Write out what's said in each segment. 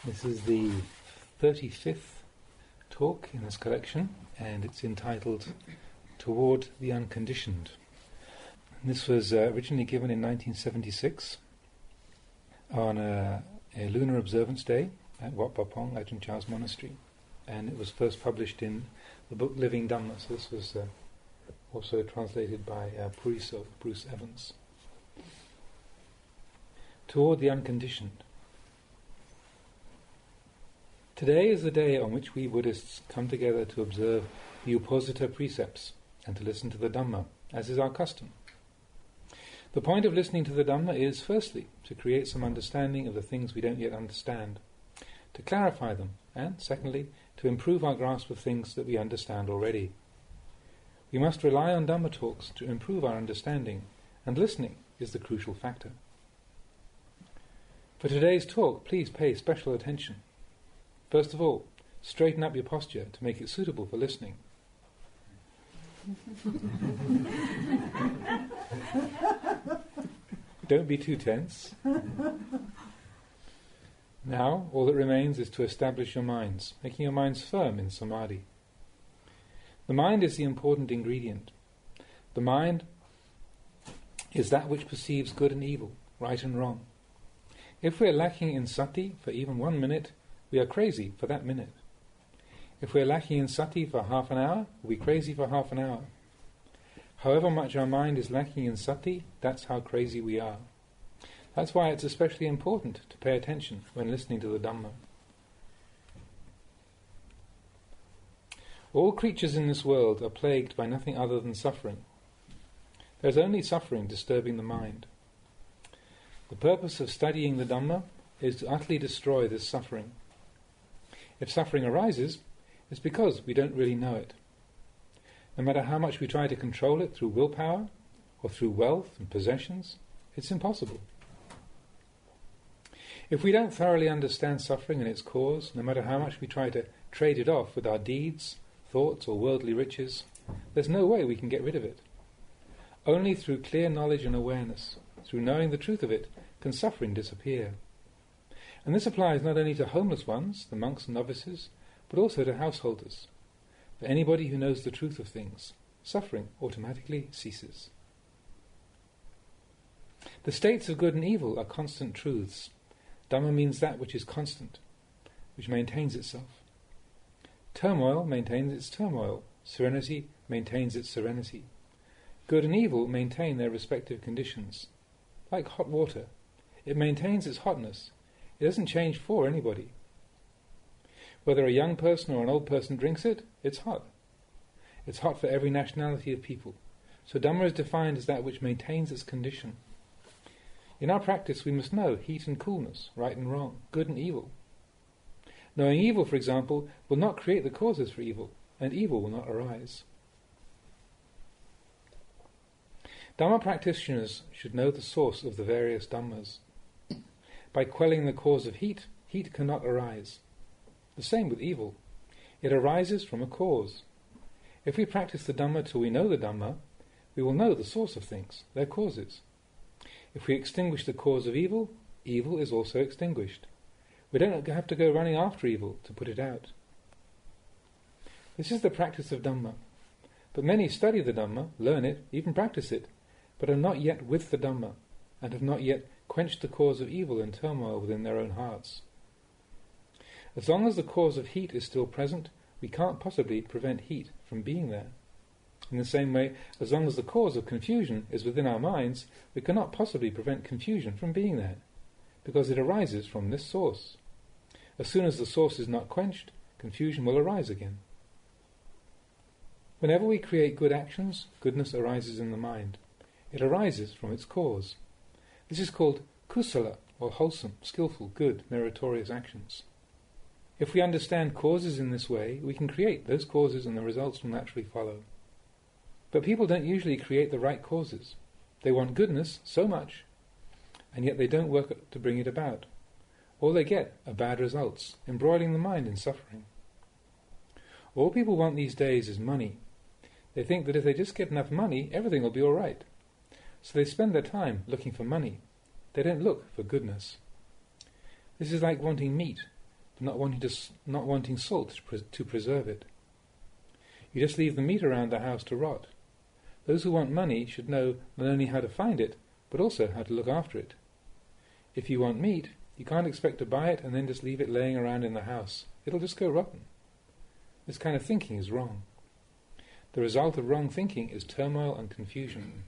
This is the 35th talk in this collection, and it's entitled Toward the Unconditioned. And this was originally given in 1976 on a lunar observance day at Wat Pah Pong, Ajahn Chah's monastery, and it was first published in the book Living Dhamma. So this was also translated by Puriso, Bruce Evans. Toward the Unconditioned. Today is the day on which we Buddhists come together to observe the Uposatha precepts and to listen to the Dhamma, as is our custom. The point of listening to the Dhamma is, firstly, to create some understanding of the things we don't yet understand, to clarify them, and, secondly, to improve our grasp of things that we understand already. We must rely on Dhamma talks to improve our understanding, and listening is the crucial factor. For today's talk, please pay special attention. First of all, straighten up your posture to make it suitable for listening. Don't be too tense. Now, all that remains is to establish your minds, making your minds firm in samadhi. The mind is the important ingredient. The mind is that which perceives good and evil, right and wrong. If we are lacking in sati for even 1 minute, we are crazy for that minute. If we are lacking in sati for half an hour, we'll be crazy for half an hour. However much our mind is lacking in sati, that's how crazy we are. That's why it's especially important to pay attention when listening to the Dhamma. All creatures in this world are plagued by nothing other than suffering. There's only suffering disturbing the mind. The purpose of studying the Dhamma is to utterly destroy this suffering. If suffering arises, it's because we don't really know it. No matter how much we try to control it through willpower or through wealth and possessions, it's impossible. If we don't thoroughly understand suffering and its cause, no matter how much we try to trade it off with our deeds, thoughts or worldly riches, there's no way we can get rid of it. Only through clear knowledge and awareness, through knowing the truth of it, can suffering disappear. And this applies not only to homeless ones, the monks and novices, but also to householders. For anybody who knows the truth of things, suffering automatically ceases. The states of good and evil are constant truths. Dhamma means that which is constant, which maintains itself. Turmoil maintains its turmoil. Serenity maintains its serenity. Good and evil maintain their respective conditions. Like hot water, it maintains its hotness. It doesn't change for anybody. Whether a young person or an old person drinks it, it's hot. It's hot for every nationality of people. So Dhamma is defined as that which maintains its condition. In our practice we must know heat and coolness, right and wrong, good and evil. Knowing evil, for example, will not create the causes for evil, and evil will not arise. Dhamma practitioners should know the source of the various Dhammas. By quelling the cause of heat, heat cannot arise. The same with evil. It arises from a cause. If we practice the Dhamma till we know the Dhamma, we will know the source of things, their causes. If we extinguish the cause of evil, evil is also extinguished. We don't have to go running after evil to put it out. This is the practice of Dhamma. But many study the Dhamma, learn it, even practice it, but are not yet with the Dhamma, and have not yet quenched the cause of evil and turmoil within their own hearts. As long as the cause of heat is still present, we can't possibly prevent heat from being there. In the same way, as long as the cause of confusion is within our minds, we cannot possibly prevent confusion from being there, because it arises from this source. As soon as the source is not quenched, confusion will arise again. Whenever we create good actions, goodness arises in the mind. It arises from its cause. This is called kusala, or wholesome, skillful, good, meritorious actions. If we understand causes in this way, we can create those causes and the results will naturally follow. But people don't usually create the right causes. They want goodness so much, and yet they don't work to bring it about. All they get are bad results, embroiling the mind in suffering. All people want these days is money. They think that if they just get enough money, everything will be all right. So they spend their time looking for money. They don't look for goodness. This is like wanting meat. but not wanting salt to preserve it. You just leave the meat around the house to rot. Those who want money should know not only how to find it, but also how to look after it. If you want meat, you can't expect to buy it and then just leave it laying around in the house. It'll just go rotten. This kind of thinking is wrong. The result of wrong thinking is turmoil and confusion.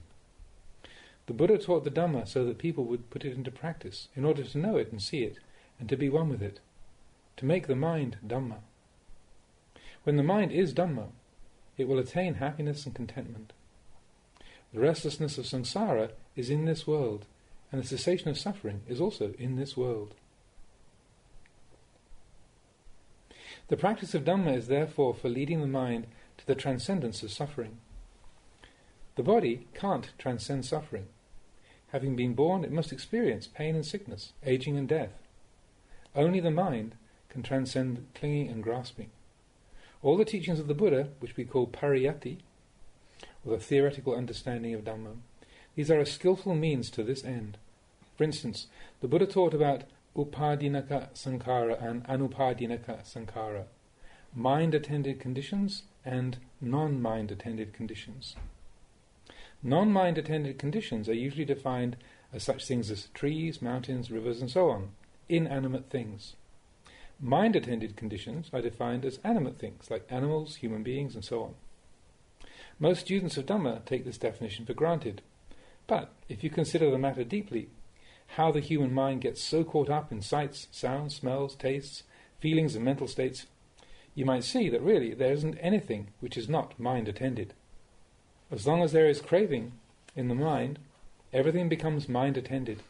The Buddha taught the Dhamma so that people would put it into practice, in order to know it and see it, and to be one with it, to make the mind Dhamma. When the mind is Dhamma, it will attain happiness and contentment. The restlessness of samsara is in this world, and the cessation of suffering is also in this world. The practice of Dhamma is therefore for leading the mind to the transcendence of suffering. The body can't transcend suffering. Having been born, it must experience pain and sickness, aging and death. Only the mind can transcend clinging and grasping. All the teachings of the Buddha, which we call pariyatti, or the theoretical understanding of Dhamma, these are a skillful means to this end. For instance, the Buddha taught about upadinaka sankhara and anupadinaka sankhara, mind-attended conditions and non-mind-attended conditions. Non-mind-attended conditions are usually defined as such things as trees, mountains, rivers, and so on, inanimate things. Mind-attended conditions are defined as animate things, like animals, human beings, and so on. Most students of Dhamma take this definition for granted, but if you consider the matter deeply, how the human mind gets so caught up in sights, sounds, smells, tastes, feelings and mental states, you might see that really there isn't anything which is not mind-attended. As long as there is craving in the mind, everything becomes mind-attended.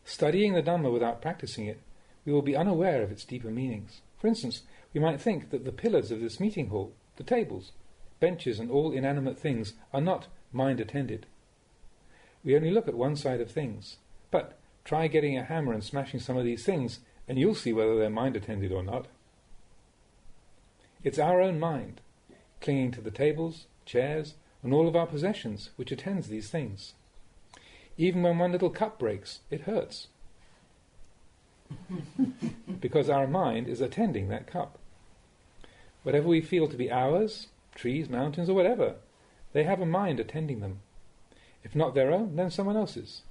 Studying the Dhamma without practicing it, we will be unaware of its deeper meanings. For instance, we might think that the pillars of this meeting hall, the tables, benches and all inanimate things are not mind-attended. We only look at one side of things. But try getting a hammer and smashing some of these things, and you'll see whether they're mind-attended or not. It's our own mind, clinging to the tables, chairs, and all of our possessions, which attends these things. Even when one little cup breaks, it hurts. Because our mind is attending that cup. Whatever we feel to be ours, trees, mountains, or whatever, they have a mind attending them. If not their own, then someone else's.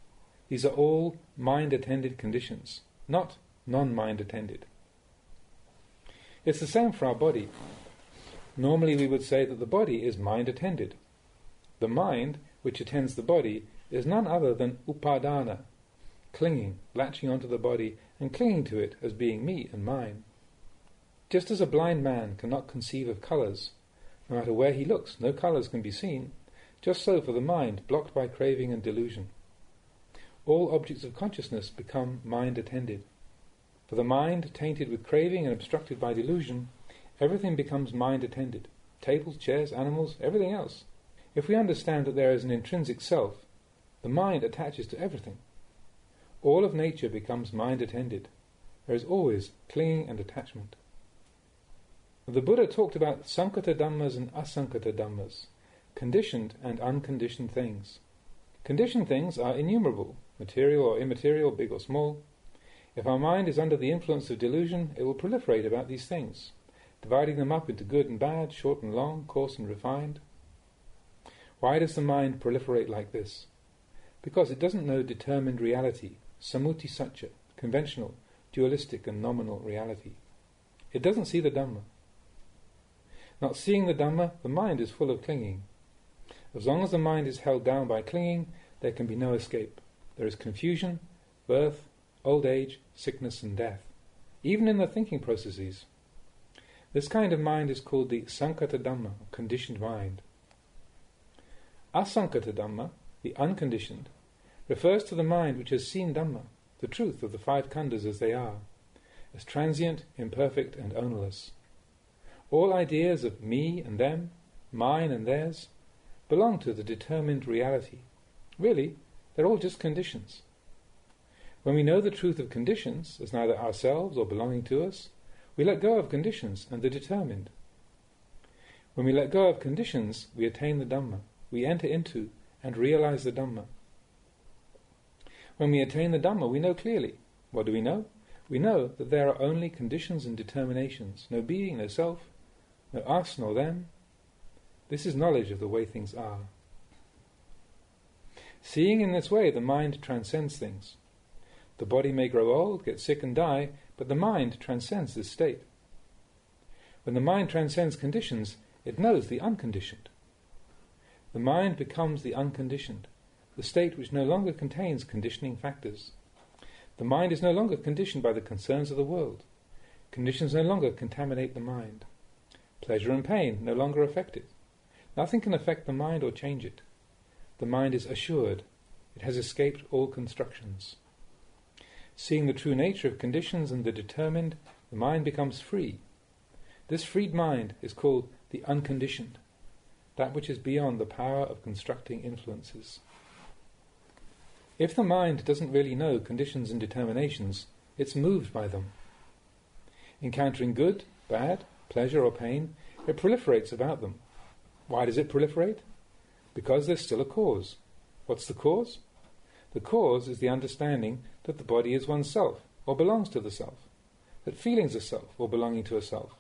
These are all mind-attended conditions, not non-mind-attended. It's the same for our body. Normally we would say that the body is mind-attended. The mind, which attends the body, is none other than upadana, clinging, latching onto the body and clinging to it as being me and mine. Just as a blind man cannot conceive of colours, no matter where he looks, no colours can be seen, just so for the mind blocked by craving and delusion. All objects of consciousness become mind-attended. For the mind tainted with craving and obstructed by delusion, everything becomes mind-attended. Tables, chairs, animals, everything else. If we understand that there is an intrinsic self, the mind attaches to everything. All of nature becomes mind-attended. There is always clinging and attachment. The Buddha talked about sankata dhammas and asankata dhammas, conditioned and unconditioned things. Conditioned things are innumerable, material or immaterial, big or small. If our mind is under the influence of delusion, it will proliferate about these things, dividing them up into good and bad, short and long, coarse and refined. Why does the mind proliferate like this? Because it doesn't know determined reality, samuti satcha, conventional, dualistic and nominal reality. It doesn't see the Dhamma. Not seeing the Dhamma, the mind is full of clinging. As long as the mind is held down by clinging, there can be no escape. There is confusion, birth, old age, sickness and death, even in the thinking processes. This kind of mind is called the sankata dhamma, conditioned mind. Asankata dhamma, the unconditioned, refers to the mind which has seen Dhamma, the truth of the five khandhas as they are, as transient, imperfect and ownerless. All ideas of me and them, mine and theirs, belong to the determined reality. Really, they're all just conditions. When we know the truth of conditions as neither ourselves or belonging to us, we let go of conditions and the determined. When we let go of conditions, we attain the Dhamma. We enter into and realize the Dhamma. When we attain the Dhamma, we know clearly. What do we know? We know that there are only conditions and determinations, no being, no self, no us nor them. This is knowledge of the way things are. Seeing in this way, the mind transcends things. The body may grow old, get sick and die, but the mind transcends this state. When the mind transcends conditions, it knows the unconditioned. The mind becomes the unconditioned, the state which no longer contains conditioning factors. The mind is no longer conditioned by the concerns of the world. Conditions no longer contaminate the mind. Pleasure and pain no longer affect it. Nothing can affect the mind or change it. The mind is assured. It has escaped all constructions. Seeing the true nature of conditions and the determined, the mind becomes free. This freed mind is called the unconditioned, that which is beyond the power of constructing influences. If the mind doesn't really know conditions and determinations, it's moved by them. Encountering good, bad, pleasure or pain, it proliferates about them. Why does it proliferate? Because there's still a cause. What's the cause? The cause is the understanding that the body is oneself, or belongs to the self, that feelings are self, or belonging to a self,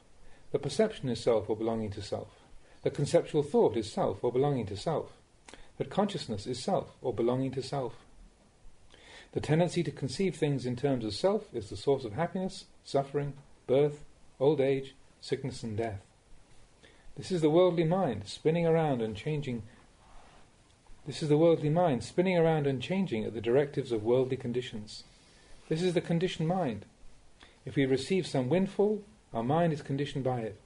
that perception is self, or belonging to self, that conceptual thought is self, or belonging to self, that consciousness is self, or belonging to self. The tendency to conceive things in terms of self is the source of happiness, suffering, birth, old age, sickness and death. This is the worldly mind spinning around and changing. This is the worldly mind spinning around and changing at the directives of worldly conditions. This is the conditioned mind. If we receive some windfall, our mind is conditioned by it.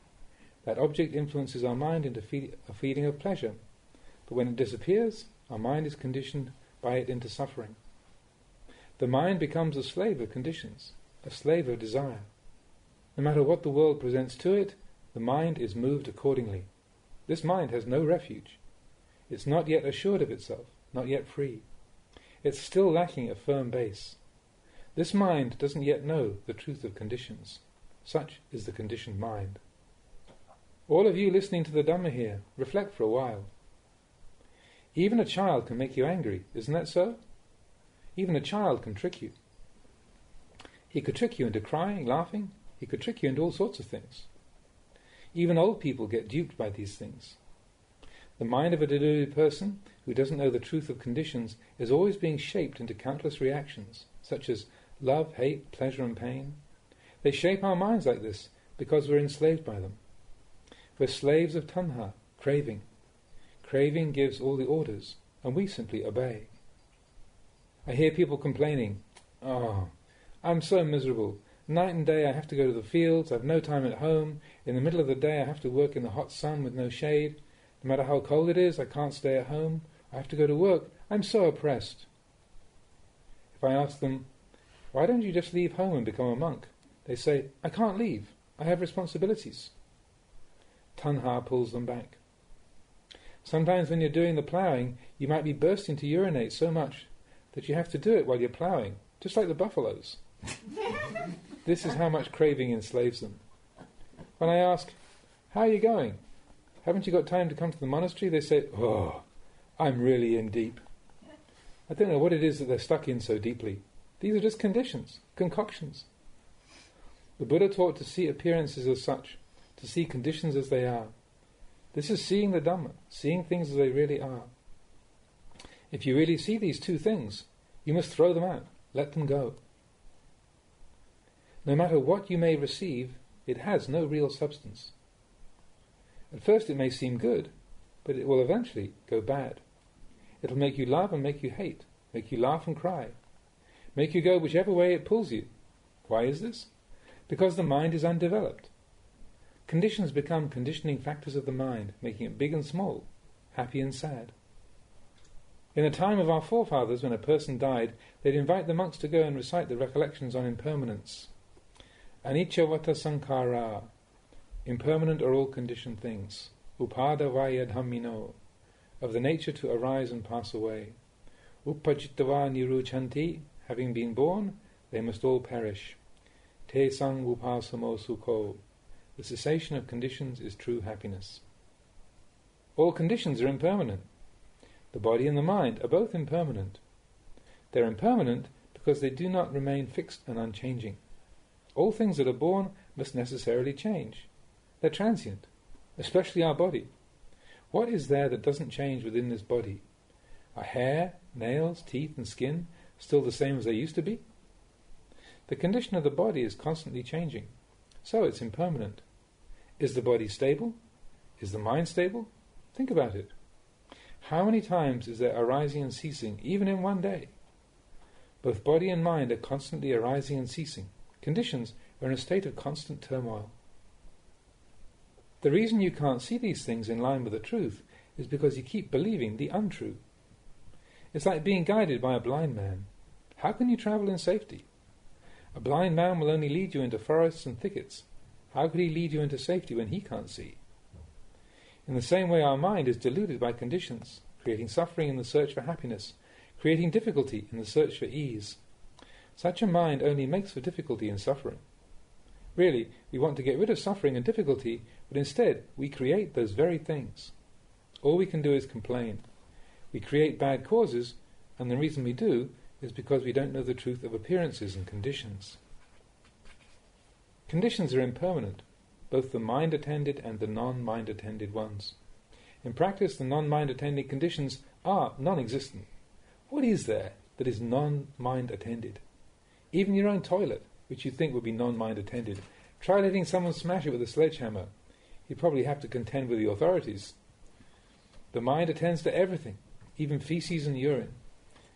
That object influences our mind into a feeling of pleasure. But when it disappears, our mind is conditioned by it into suffering. The mind becomes a slave of conditions, a slave of desire. No matter what the world presents to it, the mind is moved accordingly. This mind has no refuge. It's not yet assured of itself, not yet free. It's still lacking a firm base. This mind doesn't yet know the truth of conditions. Such is the conditioned mind. All of you listening to the Dhamma here, reflect for a while. Even a child can make you angry, isn't that so? Even a child can trick you. He could trick you into crying, laughing. He could trick you into all sorts of things. Even old people get duped by these things. The mind of a deluded person who doesn't know the truth of conditions is always being shaped into countless reactions, such as love, hate, pleasure and pain. They shape our minds like this because we're enslaved by them. We're slaves of tanha, craving. Craving gives all the orders, and we simply obey. I hear people complaining, "Oh, I'm so miserable. Night and day I have to go to the fields, I have no time at home. In the middle of the day I have to work in the hot sun with no shade. No matter how cold it is, I can't stay at home. I have to go to work. I'm so oppressed." If I ask them, "Why don't you just leave home and become a monk?" They say, "I can't leave. I have responsibilities." Tanha pulls them back. Sometimes when you're doing the ploughing, you might be bursting to urinate so much that you have to do it while you're ploughing, just like the buffaloes. This is how much craving enslaves them. When I ask, "How are you going? Haven't you got time to come to the monastery?" They say, "Oh, I'm really in deep." I don't know what it is that they're stuck in so deeply. These are just conditions, concoctions. The Buddha taught to see appearances as such, to see conditions as they are. This is seeing the Dhamma, seeing things as they really are. If you really see these two things, you must throw them out, let them go. No matter what you may receive, it has no real substance. At first it may seem good, but it will eventually go bad. It will make you love and make you hate, make you laugh and cry, make you go whichever way it pulls you. Why is this? Because the mind is undeveloped. Conditions become conditioning factors of the mind, making it big and small, happy and sad. In the time of our forefathers, when a person died, they'd invite the monks to go and recite the recollections on impermanence. Anicca sankhara. Impermanent are all conditioned things. Upadavaya dhammino. Of the nature to arise and pass away. Uppajitava niruchanti. Having been born, they must all perish. Te sang upasamo sukho. The cessation of conditions is true happiness. All conditions are impermanent. The body and the mind are both impermanent. They're impermanent because they do not remain fixed and unchanging. All things that are born must necessarily change. They're transient, especially our body. What is there that doesn't change within this body? Are hair, nails, teeth and skin still the same as they used to be? The condition of the body is constantly changing, so it's impermanent. Is the body stable? Is the mind stable? Think about it. How many times is there arising and ceasing, even in one day? Both body and mind are constantly arising and ceasing. Conditions are in a state of constant turmoil. The reason you can't see these things in line with the truth is because you keep believing the untrue. It's like being guided by a blind man. How can you travel in safety? A blind man will only lead you into forests and thickets. How could he lead you into safety when he can't see? In the same way, our mind is deluded by conditions, creating suffering in the search for happiness, creating difficulty in the search for ease. Such a mind only makes for difficulty and suffering. Really, we want to get rid of suffering and difficulty, but instead we create those very things. All we can do is complain. We create bad causes, and the reason we do is because we don't know the truth of appearances and conditions. Conditions are impermanent, both the mind-attended and the non-mind-attended ones. In practice, the non-mind-attended conditions are non-existent. What is there that is non-mind-attended? Even your own toilet, which you think would be non-mind-attended, try letting someone smash it with a sledgehammer. You'd probably have to contend with the authorities. The mind attends to everything, even feces and urine.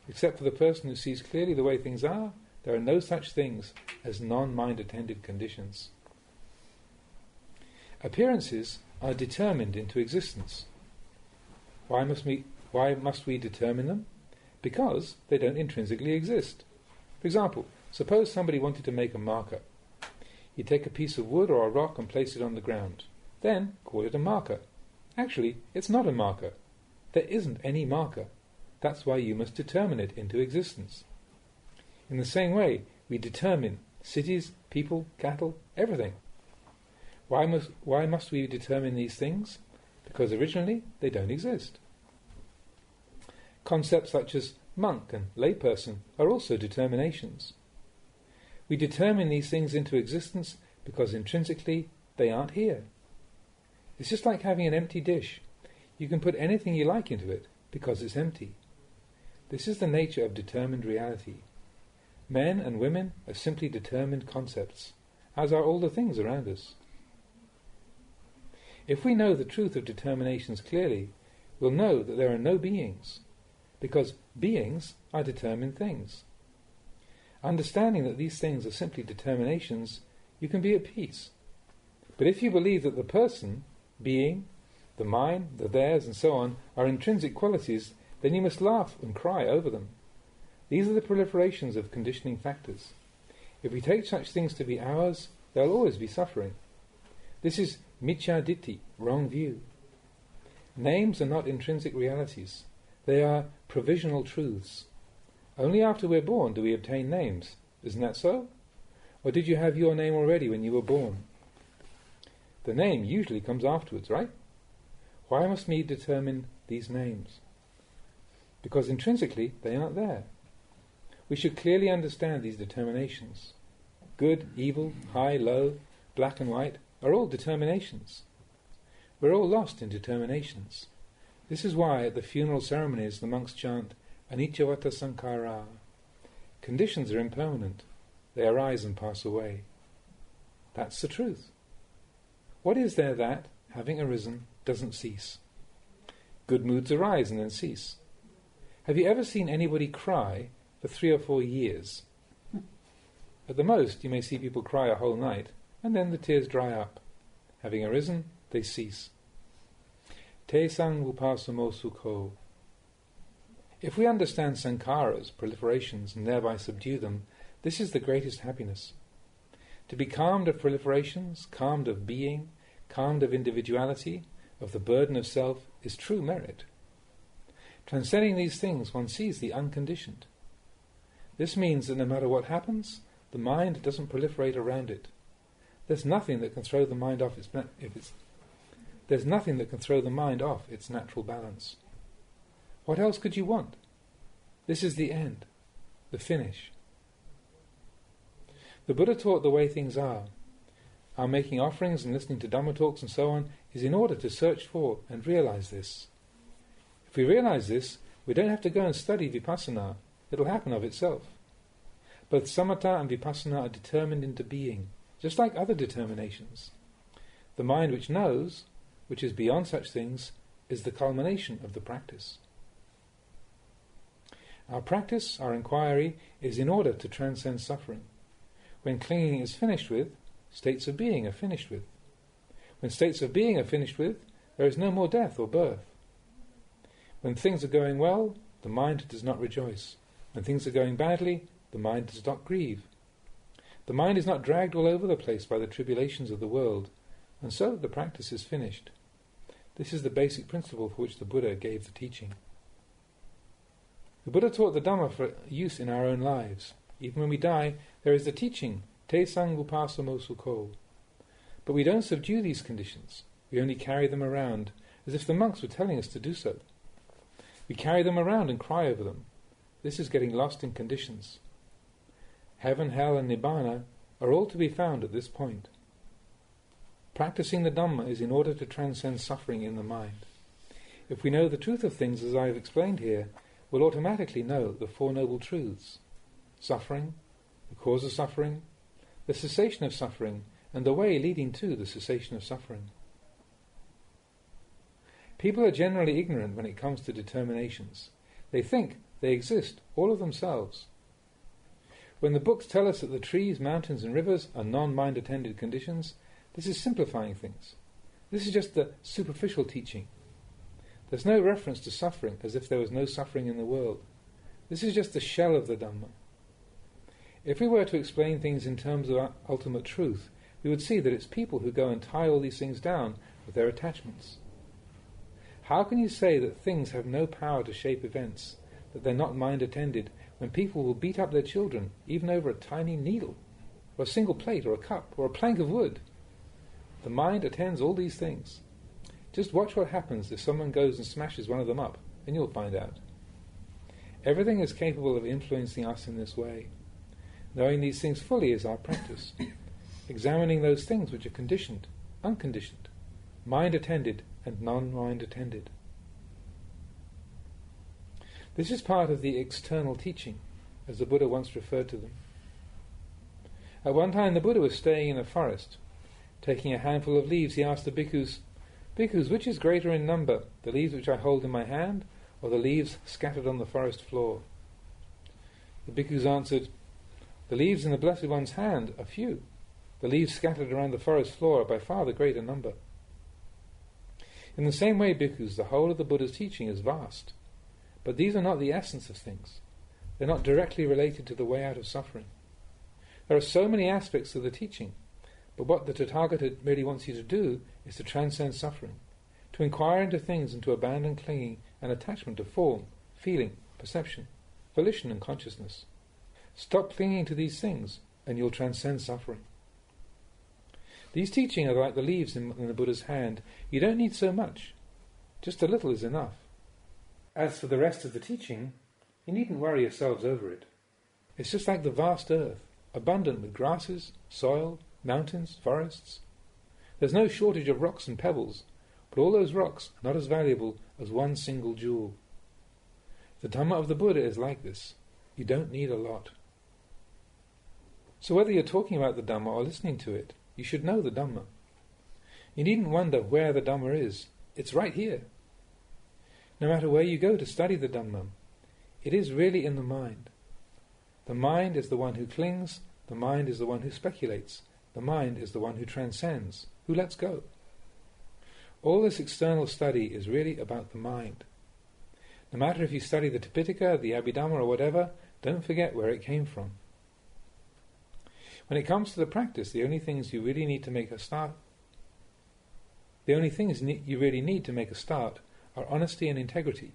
Except for the person who sees clearly the way things are, there are no such things as non-mind-attended conditions. Appearances are determined into existence. Why must we determine them? Because they don't intrinsically exist. For example, suppose somebody wanted to make a marker. You take a piece of wood or a rock and place it on the ground. Then call it a marker. Actually, it's not a marker. There isn't any marker. That's why you must determine it into existence. In the same way, we determine cities, people, cattle, everything. Why must we determine these things? Because originally they don't exist. Concepts such as monk and layperson are also determinations. We determine these things into existence because intrinsically they aren't here. It's just like having an empty dish. You can put anything you like into it because it's empty. This is the nature of determined reality. Men and women are simply determined concepts, as are all the things around us. If we know the truth of determinations clearly, we'll know that there are no beings, because beings are determined things. Understanding that these things are simply determinations, you can be at peace. But if you believe that the person, being, the mind, the theirs, and so on, are intrinsic qualities, then you must laugh and cry over them. These are the proliferations of conditioning factors. If we take such things to be ours, there will always be suffering. This is micchā ditthi, wrong view. Names are not intrinsic realities. They are provisional truths. Only after we're born do we obtain names. Isn't that so? Or did you have your name already when you were born? The name usually comes afterwards, right? Why must we determine these names? Because intrinsically they aren't there. We should clearly understand these determinations. Good, evil, high, low, black and white are all determinations. We're all lost in determinations. This is why at the funeral ceremonies the monks chant anicca-vata sankhara. Conditions are impermanent. They arise and pass away. That's the truth. What is there that, having arisen, doesn't cease? Good moods arise and then cease. Have you ever seen anybody cry for 3 or 4 years? At the most, you may see people cry a whole night, and then the tears dry up. Having arisen, they cease. Te sang upasamo sukho. If we understand sankharas, proliferations, and thereby subdue them, this is the greatest happiness. To be calmed of proliferations, calmed of being, calmed of individuality, of the burden of self, is true merit. Transcending these things, one sees the unconditioned. This means that no matter what happens, the mind doesn't proliferate around it. There's nothing that can throw the mind off its natural balance. What else could you want? This is the end, the finish. The Buddha taught the way things are. Our making offerings and listening to Dhamma talks and so on is in order to search for and realize this. If we realize this, we don't have to go and study vipassana. It'll happen of itself. Both samatha and vipassana are determined into being, just like other determinations. The mind which knows, which is beyond such things, is the culmination of the practice. Our practice, our inquiry, is in order to transcend suffering. When clinging is finished with, states of being are finished with. When states of being are finished with, there is no more death or birth. When things are going well, the mind does not rejoice. When things are going badly, the mind does not grieve. The mind is not dragged all over the place by the tribulations of the world, and so the practice is finished. This is the basic principle for which the Buddha gave the teaching. The Buddha taught the Dhamma for use in our own lives. Even when we die, there is the teaching, te sangupasamo sukho. But we don't subdue these conditions. We only carry them around, as if the monks were telling us to do so. We carry them around and cry over them. This is getting lost in conditions. Heaven, hell and Nibbana are all to be found at this point. Practicing the Dhamma is in order to transcend suffering in the mind. If we know the truth of things as I have explained here, we'll automatically know the Four Noble Truths: suffering, the cause of suffering, the cessation of suffering, and the way leading to the cessation of suffering. People are generally ignorant when it comes to determinations. They think they exist all of themselves. When the books tell us that the trees, mountains and rivers are non-mind-attended conditions, this is simplifying things. This is just the superficial teaching. There's no reference to suffering as if there was no suffering in the world. This is just the shell of the Dhamma. If we were to explain things in terms of ultimate truth, we would see that it's people who go and tie all these things down with their attachments. How can you say that things have no power to shape events, that they're not mind-attended, when people will beat up their children, even over a tiny needle, or a single plate, or a cup, or a plank of wood? The mind attends all these things. Just watch what happens if someone goes and smashes one of them up, and you'll find out. Everything is capable of influencing us in this way. Knowing these things fully is our practice. Examining those things which are conditioned, unconditioned, mind-attended, and non-mind-attended. This is part of the external teaching, as the Buddha once referred to them. At one time the Buddha was staying in a forest. Taking a handful of leaves, he asked the bhikkhus, "Bhikkhus, which is greater in number, the leaves which I hold in my hand, or the leaves scattered on the forest floor?" The bhikkhus answered, "The leaves in the Blessed One's hand are few. The leaves scattered around the forest floor are by far the greater number." In the same way, bhikkhus, the whole of the Buddha's teaching is vast. But these are not the essence of things. They're not directly related to the way out of suffering. There are so many aspects of the teaching, but what the Tathagata really wants you to do is to transcend suffering, to inquire into things and to abandon clinging and attachment to form, feeling, perception, volition and consciousness. Stop clinging to these things and you'll transcend suffering. These teachings are like the leaves in the Buddha's hand. You don't need so much. Just a little is enough. As for the rest of the teaching, you needn't worry yourselves over it. It's just like the vast earth, abundant with grasses, soil, mountains, forests. There's no shortage of rocks and pebbles, but all those rocks are not as valuable as one single jewel. The Dhamma of the Buddha is like this. You don't need a lot. So whether you're talking about the Dhamma or listening to it, you should know the Dhamma. You needn't wonder where the Dhamma is. It's right here. No matter where you go to study the Dhamma, it is really in the mind. The mind is the one who clings, the mind is the one who speculates, the mind is the one who transcends, who lets go. All this external study is really about the mind. No matter if you study the Tipitaka, the Abhidhamma or whatever, don't forget where it came from. When it comes to the practice, the only things you really need to make a start are honesty and integrity.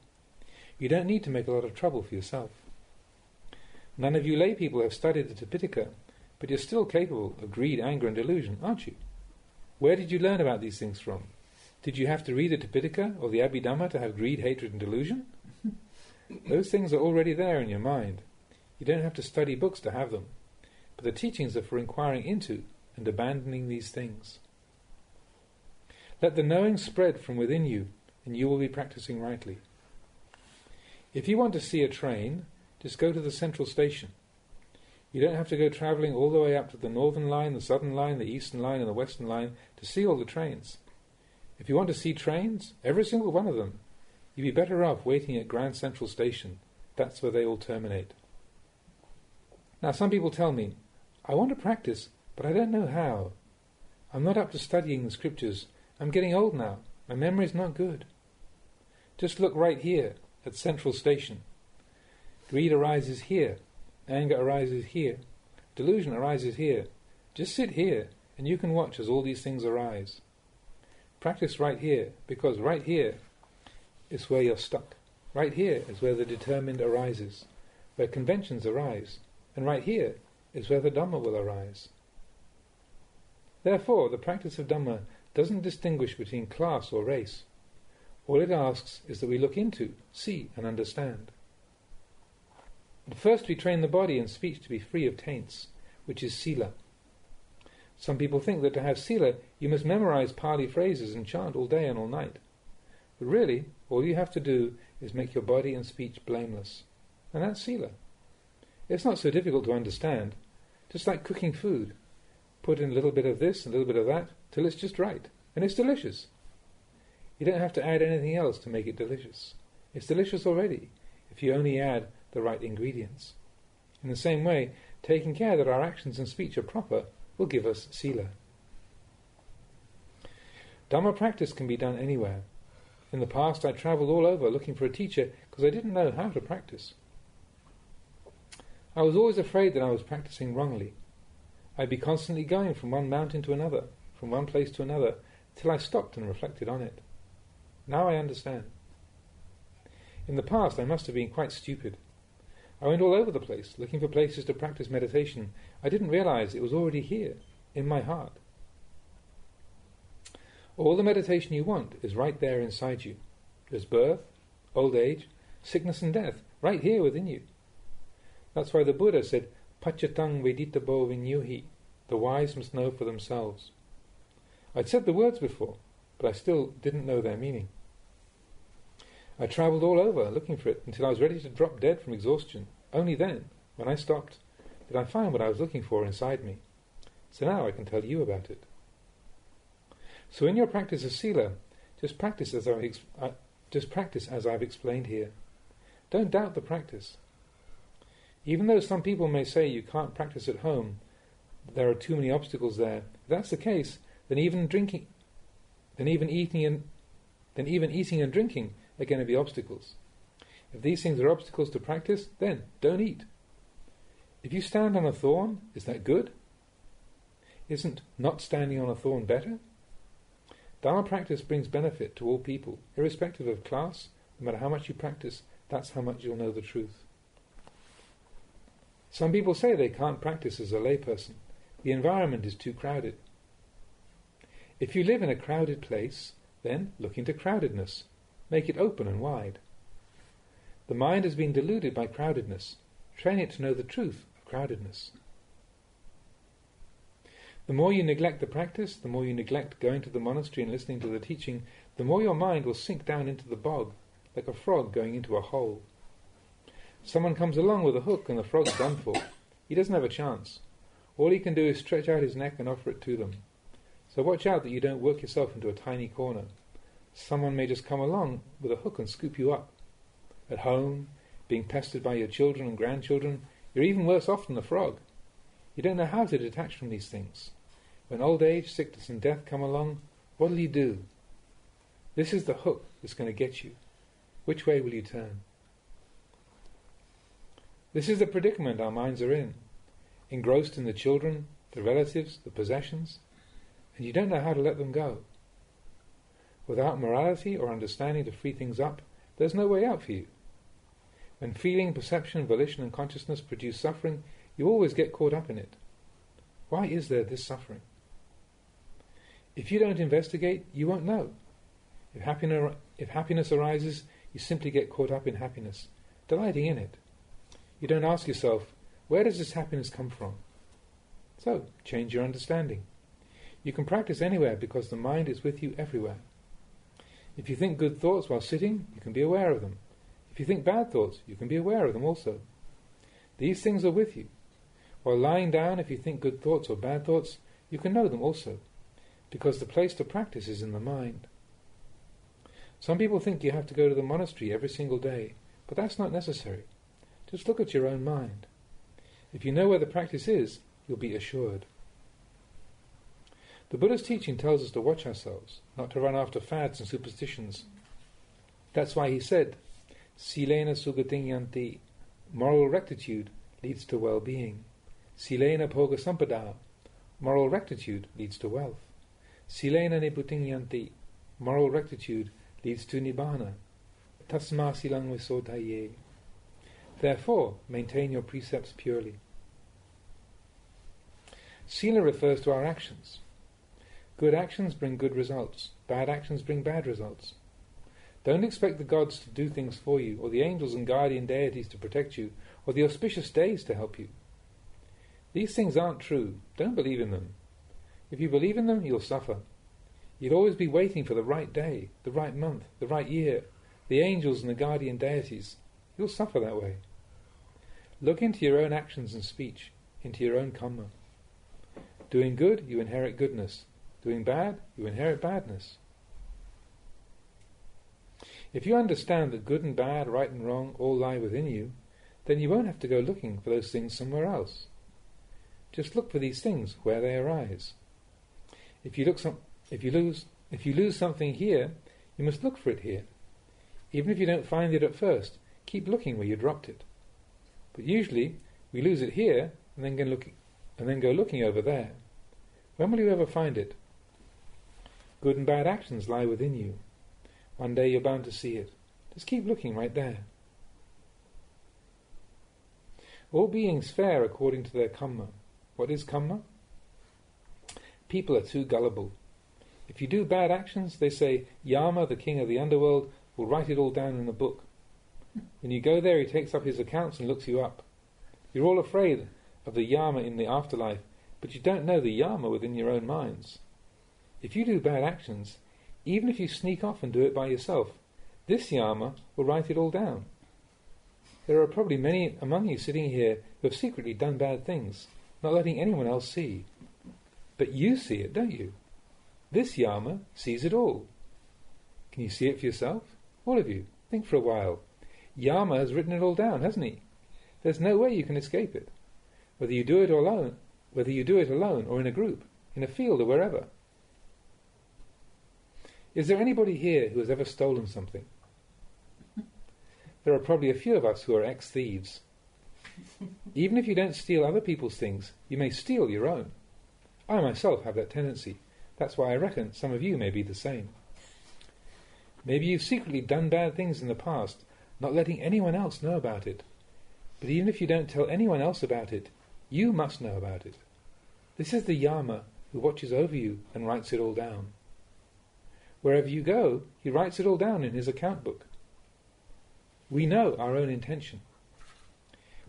You don't need to make a lot of trouble for yourself. None of you lay people have studied the Tipitaka, but you're still capable of greed, anger and delusion, aren't you? Where did you learn about these things from? Did you have to read the Tipitaka or the Abhidhamma to have greed, hatred and delusion? Those things are already there in your mind. You don't have to study books to have them. but the teachings are for inquiring into and abandoning these things. Let the knowing spread from within you, and you will be practicing rightly. If you want to see a train, just go to the central station. You don't have to go travelling all the way up to the Northern Line, the Southern Line, the Eastern Line and the Western Line to see all the trains. If you want to see trains, every single one of them, you'd be better off waiting at Grand Central Station. That's where they all terminate. Now some people tell me, I want to practice, but I don't know how. I'm not up to studying the scriptures. I'm getting old now. My memory's not good. Just look right here at Central Station. Greed arises here. Anger arises here. Delusion arises here. Just sit here and you can watch as all these things arise. Practice right here, because right here is where you're stuck. Right here is where the determined arises, where conventions arise, and right here is where the Dhamma will arise. Therefore, the practice of Dhamma doesn't distinguish between class or race. All it asks is that we look into, see and understand. But first we train the body and speech to be free of taints, which is sila. Some people think that to have sila you must memorize Pali phrases and chant all day and all night. But really, all you have to do is make your body and speech blameless. And that's sila. It's not so difficult to understand. Just like cooking food. Put in a little bit of this and a little bit of that till it's just right. And it's delicious. You don't have to add anything else to make it delicious. It's delicious already if you only add the right ingredients. In the same way, taking care that our actions and speech are proper will give us sila. Dhamma practice can be done anywhere. In the past I travelled all over looking for a teacher because I didn't know how to practice. I was always afraid that I was practicing wrongly. I'd be constantly going from one mountain to another, from one place to another, till I stopped and reflected on it. Now I understand. In the past I must have been quite stupid. I went all over the place, looking for places to practice meditation. I didn't realize it was already here, in my heart. All the meditation you want is right there inside you. There's birth, old age, sickness and death, right here within you. That's why the Buddha said, Pachatang veditabo vinyuhi, the wise must know for themselves. I'd said the words before, but I still didn't know their meaning. I travelled all over looking for it until I was ready to drop dead from exhaustion. Only then, when I stopped, did I find what I was looking for inside me. So now I can tell you about it. So in your practice of sila, just practice as I've explained here. Don't doubt the practice. Even though some people may say you can't practice at home, there are too many obstacles there, if that's the case, then even eating and drinking are going to be obstacles. If these things are obstacles to practice, then don't eat. If you stand on a thorn, is that good? Isn't not standing on a thorn better? Dhamma practice brings benefit to all people, irrespective of class. No matter how much you practice, that's how much you'll know the truth. Some people say they can't practice as a layperson. The environment is too crowded. If you live in a crowded place, then look into crowdedness. Make it open and wide. The mind has been deluded by crowdedness. Train it to know the truth of crowdedness. The more you neglect the practice, the more you neglect going to the monastery and listening to the teaching, the more your mind will sink down into the bog, like a frog going into a hole. Someone comes along with a hook and the frog's done for. He doesn't have a chance. All he can do is stretch out his neck and offer it to them. So watch out that you don't work yourself into a tiny corner. Someone may just come along with a hook and scoop you up. At home, being pestered by your children and grandchildren, you're even worse off than the frog. You don't know how to detach from these things. When old age, sickness and death come along, what will you do? This is the hook that's going to get you. Which way will you turn? This is the predicament our minds are in, engrossed in the children, the relatives, the possessions, and you don't know how to let them go. Without morality or understanding to free things up, there's no way out for you. When feeling, perception, volition and consciousness produce suffering, you always get caught up in it. Why is there this suffering? If you don't investigate, you won't know. If happiness arises, you simply get caught up in happiness, delighting in it. You don't ask yourself, where does this happiness come from? So, change your understanding. You can practice anywhere because the mind is with you everywhere. If you think good thoughts while sitting, you can be aware of them. If you think bad thoughts, you can be aware of them also. These things are with you. While lying down, if you think good thoughts or bad thoughts, you can know them also, because the place to practice is in the mind. Some people think you have to go to the monastery every single day, but that's not necessary. Just look at your own mind. If you know where the practice is, you'll be assured. The Buddha's teaching tells us to watch ourselves, not to run after fads and superstitions. That's why he said, Silena sugating yanti, moral rectitude leads to well-being. Silena bhoga sampada, moral rectitude leads to wealth. Silena niputing yanti, moral rectitude leads to nibbana. Tasma silang visodaye. Therefore, maintain your precepts purely. Sila refers to our actions. Good actions bring good results. Bad actions bring bad results. Don't expect the gods to do things for you, or the angels and guardian deities to protect you, or the auspicious days to help you. These things aren't true. Don't believe in them. If you believe in them, you'll suffer. You'll always be waiting for the right day, the right month, the right year, the angels and the guardian deities. You'll suffer that way. Look into your own actions and speech, into your own Kamma. Doing good, you inherit goodness. Doing bad, you inherit badness. If you understand that good and bad, right and wrong, all lie within you, then you won't have to go looking for those things somewhere else. Just look for these things where they arise. If you lose something here, you must look for it here. Even if you don't find it at first, keep looking where you dropped it. But usually, we lose it here and then go looking over there. When will you ever find it? Good and bad actions lie within you. One day you're bound to see it. Just keep looking right there. All beings fare according to their Kamma. What is Kamma? People are too gullible. If you do bad actions, they say, Yama, the king of the underworld, will write it all down in a book. When you go there, he takes up his accounts and looks you up. You're all afraid of the Yama in the afterlife, but you don't know the Yama within your own minds. If you do bad actions, even if you sneak off and do it by yourself, this Yama will write it all down. There are probably many among you sitting here who have secretly done bad things, not letting anyone else see. But you see it, don't you? This Yama sees it all. Can you see it for yourself? All of you. Think for a while. Yama has written it all down, hasn't he? There's no way you can escape it. Whether you do it alone or in a group, in a field or wherever. Is there anybody here who has ever stolen something? There are probably a few of us who are ex-thieves. Even if you don't steal other people's things, you may steal your own. I myself have that tendency. That's why I reckon some of you may be the same. Maybe you've secretly done bad things in the past, not letting anyone else know about it. But even if you don't tell anyone else about it, you must know about it. This is the Yama who watches over you and writes it all down. Wherever you go, he writes it all down in his account book. We know our own intention.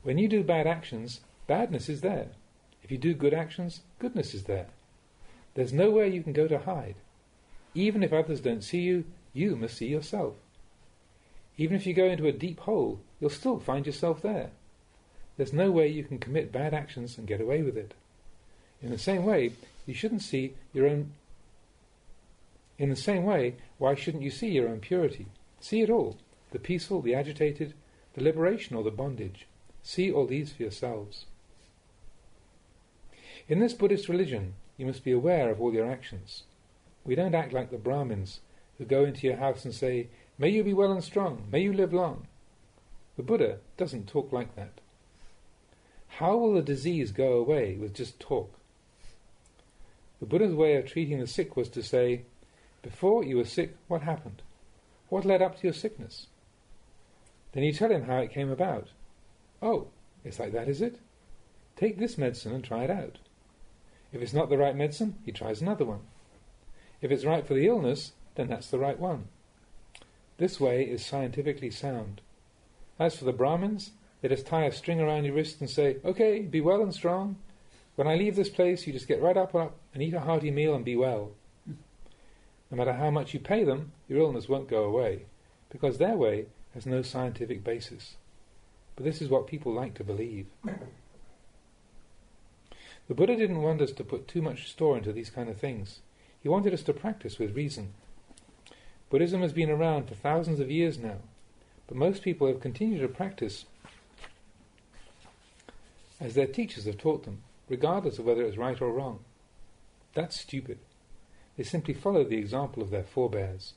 When you do bad actions, badness is there. If you do good actions, goodness is there. There's nowhere you can go to hide. Even if others don't see you, you must see yourself. Even if you go into a deep hole, you'll still find yourself there. There's no way you can commit bad actions and get away with it. In the same way, why shouldn't you see your own purity? See it all, the peaceful, the agitated, the liberation or the bondage. See all these for yourselves. In this Buddhist religion, you must be aware of all your actions. We don't act like the Brahmins who go into your house and say, "May you be well and strong, may you live long." The Buddha doesn't talk like that. How will the disease go away with just talk? The Buddha's way of treating the sick was to say, before you were sick, what happened? What led up to your sickness? Then you tell him how it came about. Oh, it's like that, is it? Take this medicine and try it out. If it's not the right medicine, he tries another one. If it's right for the illness, then that's the right one. This way is scientifically sound. As for the Brahmins, they just tie a string around your wrist and say, "Okay, be well and strong," When I leave this place, you just get right up and eat a hearty meal and be well. No matter how much you pay them, your illness won't go away, because their way has no scientific basis. But this is what people like to believe. The Buddha didn't want us to put too much store into these kind of things. He wanted us to practice with reason. Buddhism has been around for thousands of years now, but most people have continued to practice as their teachers have taught them, regardless of whether it's right or wrong. That's stupid. They simply follow the example of their forebears.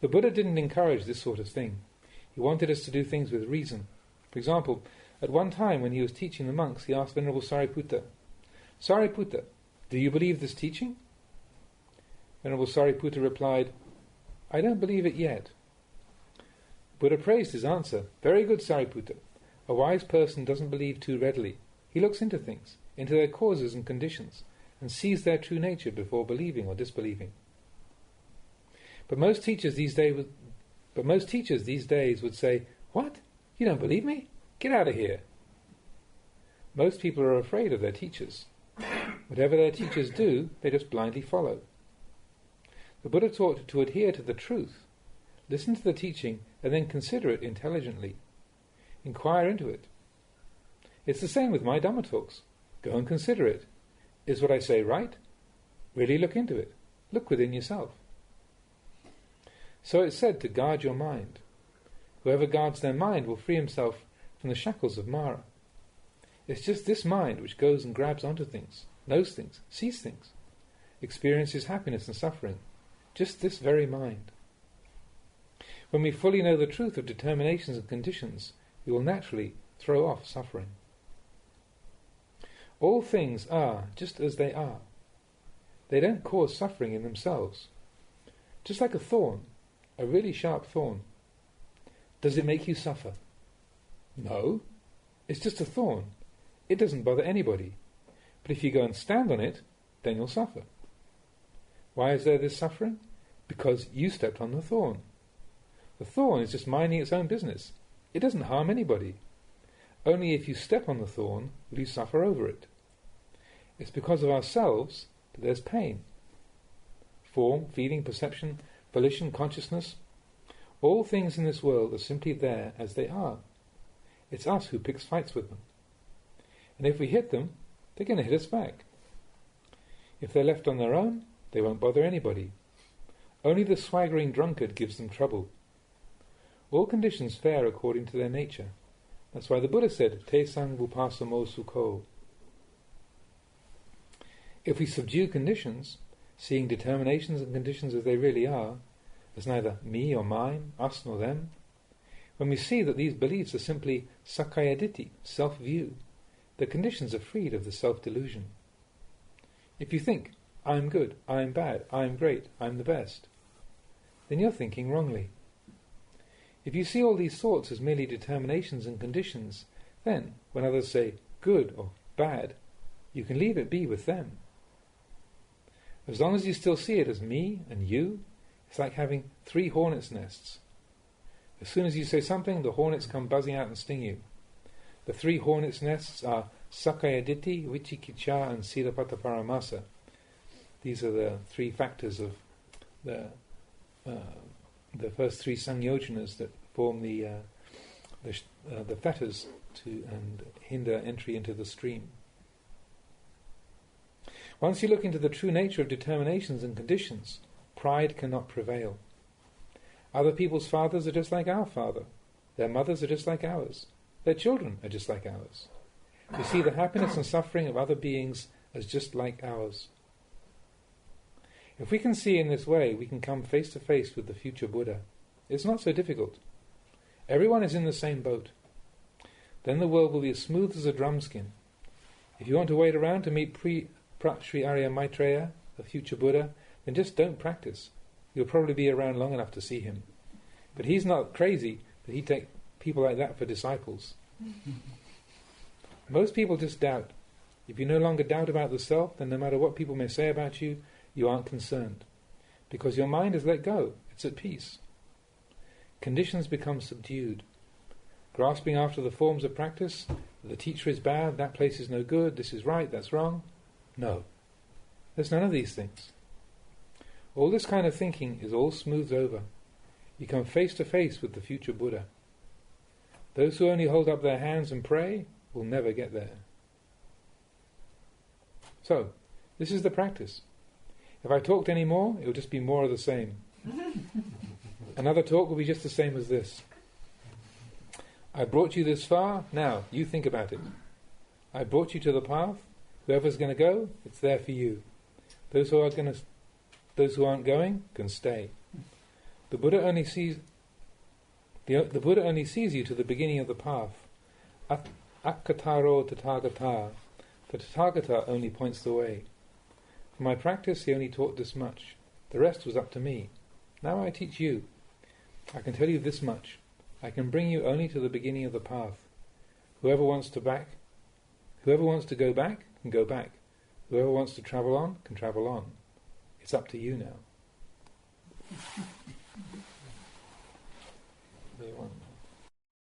The Buddha didn't encourage this sort of thing. He wanted us to do things with reason. For example, at one time when he was teaching the monks, he asked Venerable Sariputta, "Sariputta, do you believe this teaching?" Venerable Sariputta replied, "I don't believe it yet." Buddha praised his answer. "Very good, Sariputta. A wise person doesn't believe too readily. He looks into things, into their causes and conditions, and sees their true nature before believing or disbelieving." But most teachers these days would say, "What? You don't believe me? Get out of here." Most people are afraid of their teachers. Whatever their teachers do, they just blindly follow. The Buddha taught to adhere to the truth, listen to the teaching, and then consider it intelligently. Inquire into it. It's the same with my Dhamma talks. Go and consider it. Is what I say right? Really look into it. Look within yourself. So it's said to guard your mind. Whoever guards their mind will free himself from the shackles of Mara. It's just this mind which goes and grabs onto things, knows things, sees things, experiences happiness and suffering. Just this very mind. When we fully know the truth of determinations and conditions, we will naturally throw off suffering. All things are just as they are. They don't cause suffering in themselves. Just like a thorn, a really sharp thorn. Does it make you suffer? No. It's just a thorn. It doesn't bother anybody. But if you go and stand on it, then you'll suffer. Why is there this suffering? Because you stepped on the thorn. The thorn is just minding its own business. It doesn't harm anybody. Only if you step on the thorn will you suffer over it. It's because of ourselves that there's pain. Form, feeling, perception, volition, consciousness, all things in this world are simply there as they are. It's us who picks fights with them. And if we hit them, they're going to hit us back. If they're left on their own, they won't bother anybody. Only the swaggering drunkard gives them trouble. All conditions fare according to their nature. That's why the Buddha said, Te sang vupasamo sukho. If we subdue conditions, seeing determinations and conditions as they really are, as neither me or mine, us nor them, when we see that these beliefs are simply sakkaya ditthi, self-view, the conditions are freed of the self-delusion. If you think, I'm good, I'm bad, I'm great, I'm the best, then you're thinking wrongly. If you see all these thoughts as merely determinations and conditions, then, when others say good or bad, you can leave it be with them. As long as you still see it as me and you, it's like having 3 hornets' nests. As soon as you say something, the hornets come buzzing out and sting you. The 3 hornets' nests are sakkaya ditthi, vicikicca, and silappata paramasa. These are the 3 factors of the first 3 sangyojanas that form the fetters to and hinder entry into the stream. Once you look into the true nature of determinations and conditions, pride cannot prevail. Other people's fathers are just like our father. Their mothers are just like ours. Their children are just like ours. We see the happiness and suffering of other beings as just like ours. If we can see in this way, we can come face to face with the future Buddha. It's not so difficult. Everyone is in the same boat. Then the world will be as smooth as a drum skin. If you want to wait around to meet Sri Arya Maitreya, the future Buddha, then just don't practice. You'll probably be around long enough to see him. But he's not crazy that he'd take people like that for disciples. Most people just doubt. If you no longer doubt about the self, then no matter what people may say about you, you aren't concerned. Because your mind has let go. It's at peace. Conditions become subdued. Grasping after the forms of practice The teacher is bad, that place is no good, this is right, that's wrong. No. There's none of these things. All this kind of thinking is all smoothed over. You come face to face with the future Buddha. Those who only hold up their hands and pray will never get there. So, this is the practice. If I talked any more, it will just be more of the same. Another talk will be just the same as this. I brought you this far, now you think about it. I brought you to the path. Whoever's going to go, it's there for you. Those who aren't going can stay. The Buddha only sees you to the beginning of the path. Akkataro Tathagata. The Tathagata only points the way. For my practice, he only taught this much. The rest was up to me. Now I teach you. I can tell you this much. I can bring you only to the beginning of the path. Whoever wants to go back, can go back. Whoever wants to travel on, can travel on. It's up to you now.